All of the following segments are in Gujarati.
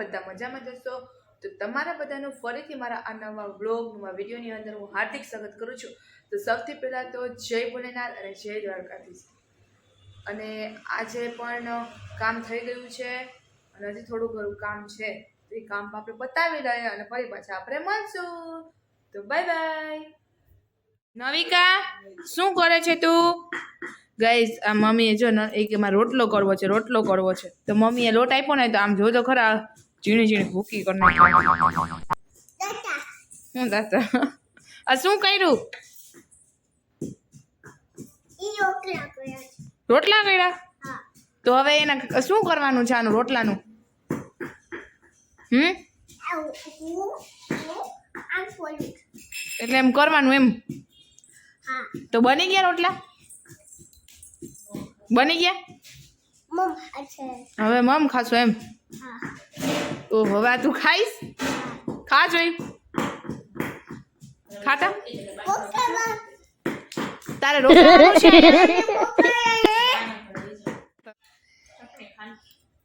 બધા મજામાં જશો. તો તમારા બધાનું ફરીથી મારા આ નવા વ્લોગમાં વિડીયોની અંદર હું હાર્દિક સ્વાગત કરું છું. તો સૌથી પહેલાં તો જય ભોલેનાથ અને જય દ્વારકાધીશ. અને આજે પણ કામ થઈ ગયું છે અને હજી થોડું ઘણું કામ છે, તો એ કામ આપણે બતાવી લઈએ અને ફરી પાછા આપણે મળશું. તો બાય બાય. નવિકા શું કરે છે તું? ગાઈસ આ મમ્મીએ જો એ કે મારે રોટલો કરવો છે, રોટલો કરવો છે. તો મમ્મીએ લોટ આપ્યો ને તો આમ જો તો ખરા ઝીણી ઝીણી ભૂકી કરી નાખી. હું દાતા આ શું કર્યું? રોટલા કર્યા? તો હવે એના શું કરવાનું છે આનું રોટલાનું? એટલે એમ કરવાનું એમ? તો બની ગયા રોટલા? બની ગયા? હવે મમ ખાશો એમ? ઓ હવે તું ખાઈશ? ખા જોઈ ખાતા તારે રોટલા છે.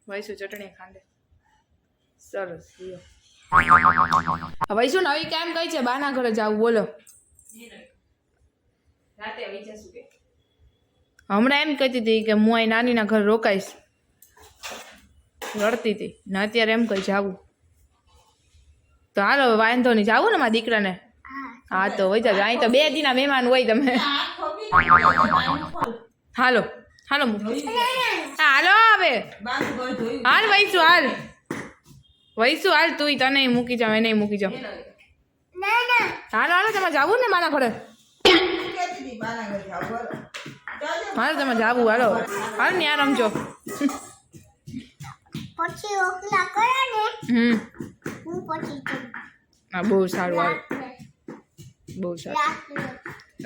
વૈસુ ચટણી ખાંડે સરસ. વૈસુ નવી કેમ કઈ છે બાના ઘરે જાવ? બોલો. હમણાં એમ કહેતી હતી કે હું અહીં નાનીના ઘરે રોકાઈશ, રડતી હતી ને અત્યારે એમ કઈ જાવું. તો હાલો વાંધો નહીં, જાવું ને મારા દીકરાને? હા તો હોય જાય. અહીં તો 2 દિના મહેમાન હોય તમે. હાલો હાલો હાલો હવે હાલ વૈસુ હાલ. વૈસુ હાલ, તું તને મૂકી જાવ એને મૂકી જાવ. હાલો હાલો તમે જાવું ને મારા ઘરે? હાલો તમે જાવું. હાલો હાલ ને યાર રમજો. હા બહુ સારું. હાલ બહુ સારું.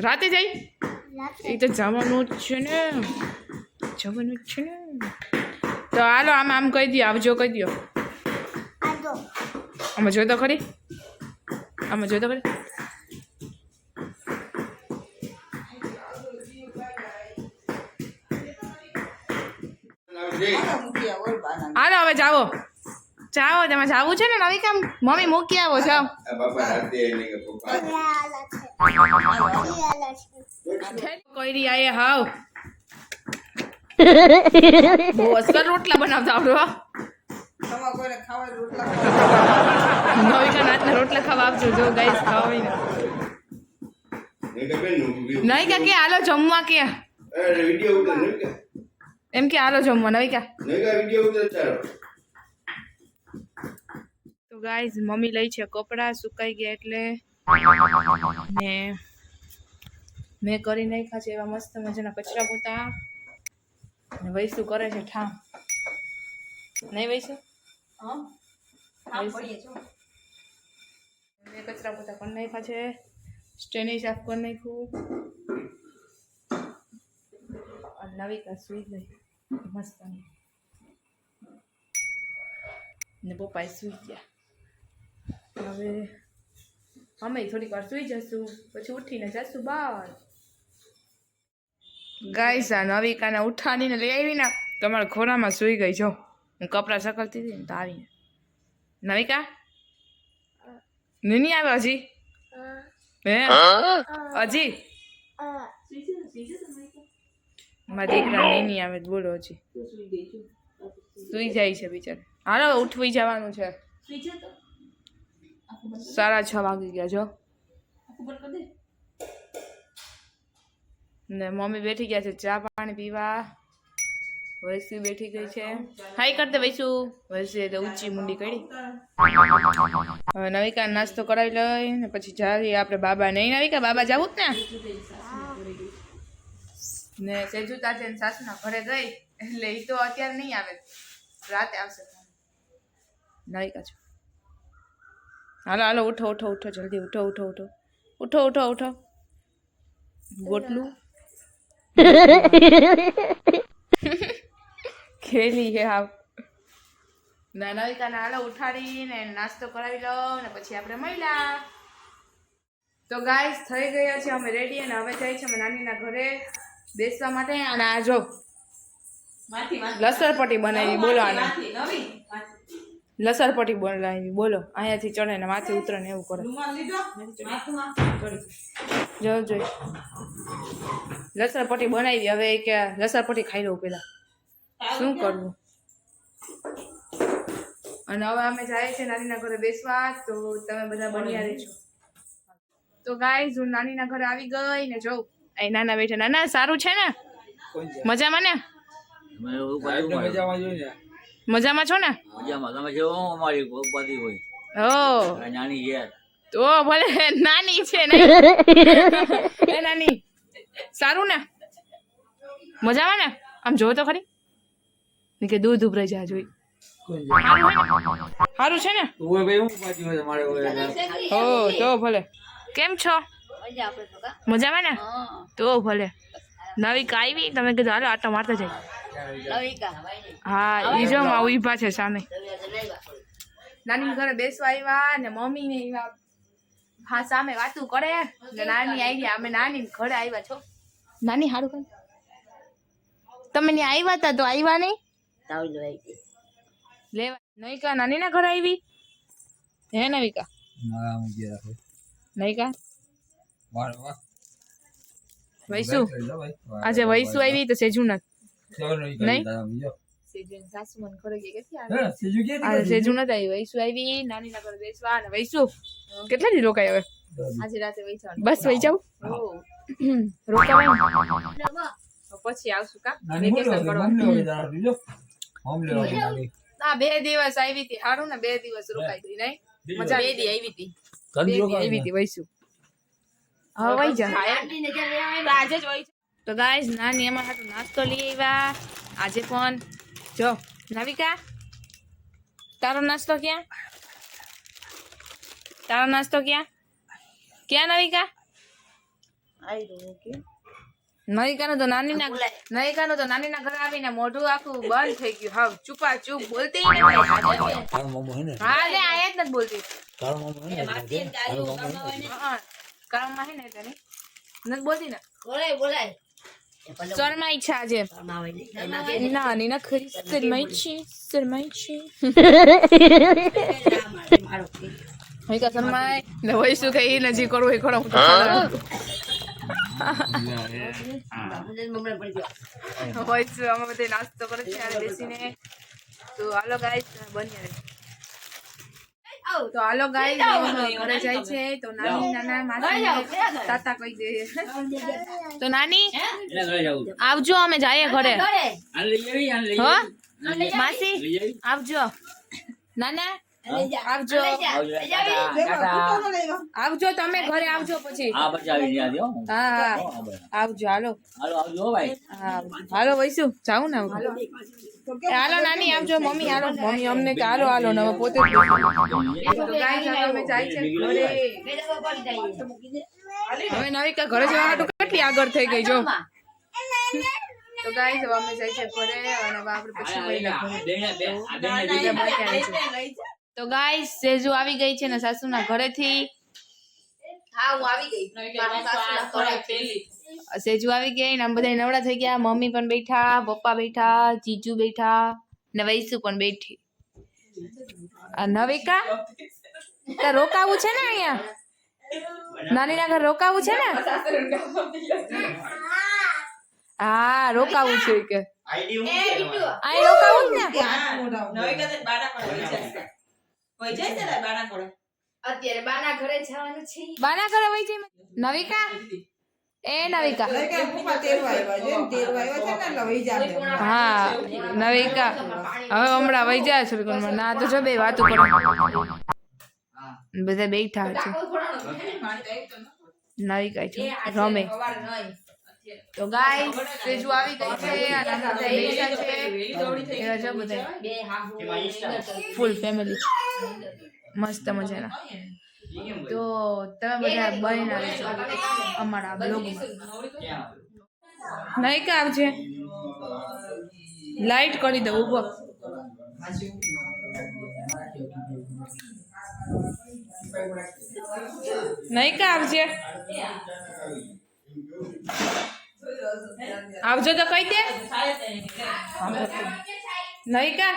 રાતે જઈ એ તો જવાનું જ છે ને, જવાનું જ છે ને. તો હાલો આમ આમ કહી દો, આવજો કહી દો. આમાં જો તો ખરી, આમાં જો તો ખરી. હાલો હવે જાવો જાવો. તમે જાવું છે ને નવિકા? મમ્મી મૂકી આવો જાઓ. કોઈરી આયે હાવ બહુ અસર રોટલા બનાવતા આવડો. નવિકા નાતના રોટલા ખાવા આપજો. જો ગાઈસ ખાવાય ને નવિકા કે હાલો જમવા કે એમ કે હાલો જમવા. નવિકા તો ગાઈસ મમ્મી લઈ છે કપડાં સુકાઈ ગયા એટલે ને મેં કરી નાખ્યા છે એવા મસ્ત મજાના કચરા પોતા. ને વૈસુ કરે છે ઠામ. નહીં વૈસુ? મેં કચરા પોતા કરી નાખ્યા છે, સ્ટેની સાફ કરી નાખ્યું. નવિકા સુઈ ગઈ મસ્ત ને પપ્પા સુઈ ગયા. હવે અમે થોડીક વાર સુઈ જશું, પછી ઉઠીને જશું બહાર. ગાઈસ આ નવિકાને ઉઠાડીને લઈ આવીને તમારા ખોરામાં સુઈ ગઈ. જો હું કપડાં સકલતી હતી ને તો આવીને. નવિકા નહીં આવે હજી? હે હજી મારા દીકરા નહીં આવે બોલો. હજી સુઈ જાય છે બિચારી. હાલો ઉઠવી જવાનું છે. 6:30 વાગી ગયા. જો ને મમ્મી બેઠી ગયા છે ચા પાણી પીવા. વૈસુ બેઠી ગઈ છે. હાઈ કરતે વૈસુ. વૈસુ તો ઊંચી મુંડી કરી. હવે નવિકા નાસ્તો કરાવી લઈ ને પછી જઈએ આપણે બાબા. નહીં નવિકા બાબા જવું જ ને સેજુ તાજે સાસુના ઘરે ગઈ એટલે એ તો અત્યારે નહીં આવે, રાતે આવશે. નવિકા છો હાલો હાલો ઉઠો ઉઠો ઉઠો જલ્દી ઉઠો ઉઠો ઉઠો ઉઠો ઉઠો ઉઠો. ગોટલું ખેલી હે હાવ. નવિકાને હાલો ઉઠાડીને નાસ્તો કરાવી લો ને પછી આપણે મળ્યા. તો ગાઈસ થઈ ગયા છે અમે રેડી અને હવે જાય છે અમે નાનીના ઘરે બેસવા માટે. અને આ જો લસણપટ્ટી બનાવી. બોલો આને લસરપટ્ટી બોલાવી બોલો અહીંયાથી ચડે ને માથે ઉતરે ને એવું કરે જો જોઈ લસરપટ્ટી બનાવી હવે કે લસરપટ્ટી ખાઈ લઉં પેલા શું કરવું અને હવે અમે જાય છે નાનીના ઘરે બેસવા તો તમે બધા બન્યા રહેજો તો ગાઈઝ હું નાનીના ઘરે આવી ગઈ ને જો અહીં નાના બેઠા નાના સારું છે ને મજામાં ને મજામાં છો ને નાની છે તો ભલે નાની છે ને એ નાની સારું ને મજામાં ને આમ જો તો ખરી કે દૂધ ઉભરાઈ જાય જોઈ સારું છે ને હો તો ભલે કેમ છો મજામાં ને તો ભલે નવિકા આવી તમે કીધું હાલો આટો મારતા જાય હા ઈ જો માં ઉભા છે સામે નાની ઘરે બેસવા આવ્યા ને મમ્મી ને આવ્યા હા સામે વાતું કરે ને નાની આવી અમે નાની ઘરે આવ્યા છો નાની હારું કર તમે ને આવ્યા હતા તો આવ્યા નહીં લેવા નવિકા નાની ના ઘરે આવી હે નવિકા નવિકા વૈસુ આજે વૈસુ આવી તો સેજુ નથી નહીં સાસુ મને ઘરે સેજુ નથી આવી વૈસુ આવી નાની ના ઘરે બેસવા અને વૈસુ કેટલા દી રોકાય હવે આજે રાતે વૈસા બસ વૈ જાવ રોકાવા પછી આવશું કા વેકેશન કરવા ના 2 દિવસ આવી હતી સારું ને 2 દિવસ રોકાઈ ગઈ નહીં મજા 2 દી આવી હતી 2 દી આવી હતી વૈસુ હવે વઈ જા આજે જ વઈ તો ગાઈસ નાની અમારા હાટુ નાસ્તો લઈ આવ્યા આજે પણ જો નવિકા તારો નાસ્તો ક્યાં ક્યાં નવિકા નવિકાનું તો નાનીના ઘરે આવીને મોઢું આખું બંધ થઈ ગયું હાવ ચૂપા ચૂપ બોલતી હા લે આ જ નથી બોલતી કામમાં હે ને તને નથી બોલતી ને બોલાય શરમાઈ છે આજે નાની ના ખરી શરમાઈ છે હૈકા શરમાય ને હોય શું કઈ નજી કરવું એ ખરો અમે બધે નાસ્તો કરે છે બેસીને તો હાલો ગાઈસ બન્યા તો હાલો ગાઈસ ઘરે જાય છે તો નાની નાના માસી તાતા કહી દે તો નાની આવજો અમે જઈએ ઘરે હો માસી આવજો નાના આવજો તમે ઘરે આવજો પછી હા આવજો હાલો હાલો વૈસુ જાઉં ને હાલો નાની આવજો મમ્મી હાલો મમ્મી અમને કે હાલો હાલો ને પોતે હવે નવિકા ઘરે જવા માટે કેટલી આગળ થઈ ગઈ જો તો ગાઈસ હવે અમે જાય છે ઘરે અને આપણે પછી તો ગાઈસ સેજુ આવી ગઈ છે ને સાસુના ઘરેથી હા હું આવી ગઈ સાસુના ઘરેથી સેજુ આવી ગઈ ને આમ બધા નવડા થઈ ગયા મમ્મી પણ બેઠા પપ્પા બેઠા જીજુ બેઠા ને વૈસુ પણ બેઠી આ નવિકા તાર રોકાવું છે ને અહીંયા નાનીના ઘર રોકાવું છે ને હા રોકાવું છે કે આઈ રોકાવું ને અત્યારે બાના ઘરે જવાનું છે બાના ઘરે વઈ જઈ નવિકા એ નવિકા હા નવિકા હવે હમણાં વઈ જાય છે ના તો જો બે વાતો કરો બધા બેઠા છે નવિકા છે રમે તો ગાઈસ સેજુ આવી ગઈ છે અને બધા બેઠા છે એ જો બધા ફૂલ ફેમિલી મસ્ત મજાના તો તમે બધા બનીને રહેજો અમારા બ્લોગમાં નહીં કે આવજે લાઈટ કરી દઉં ઉભો નહીં કે આવજે આવજો તો કહી દે નહીં કા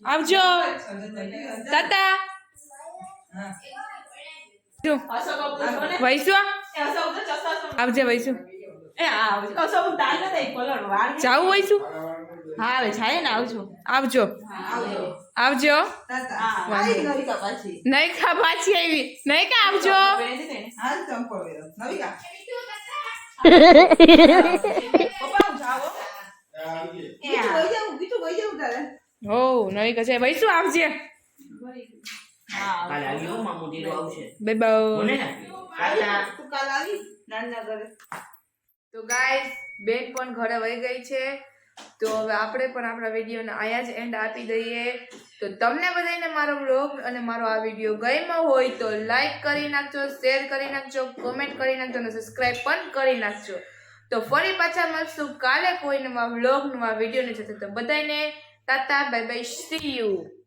આવજો તાતા જો વૈસુ આવજે વૈસુ જાવું વૈસુ હા હવે જાય ને આવજો આવજો આવજો નહીં ખા પાછી આવી નહીં કા આવજો હો નહીં કશે વૈસુ આવજે કાલે આવી હો મામુ દીરો આવશે બાય બાય બોલે ને કાકા તો ગાઈસ બેન પણ ઘરે વહી ગઈ છે તો હવે આપણે પણ આપણા વિડીયોને અહીંયા જ એન્ડ આપી દઈએ તો તમને બધાને મારો વ્લોગ અને મારો આ વિડીયો ગમ્યો હોય તો લાઈક કરી નાખજો શેર કરી નાખજો કોમેન્ટ કરી નાખજો અને સબસ્ક્રાઈબ પણ કરી નાખજો તો ફરી પાછા મળશું કાલે કોઈ નવા વ્લોગ નવા વિડીયોની સાથે તો બધાને Tata bye bye see you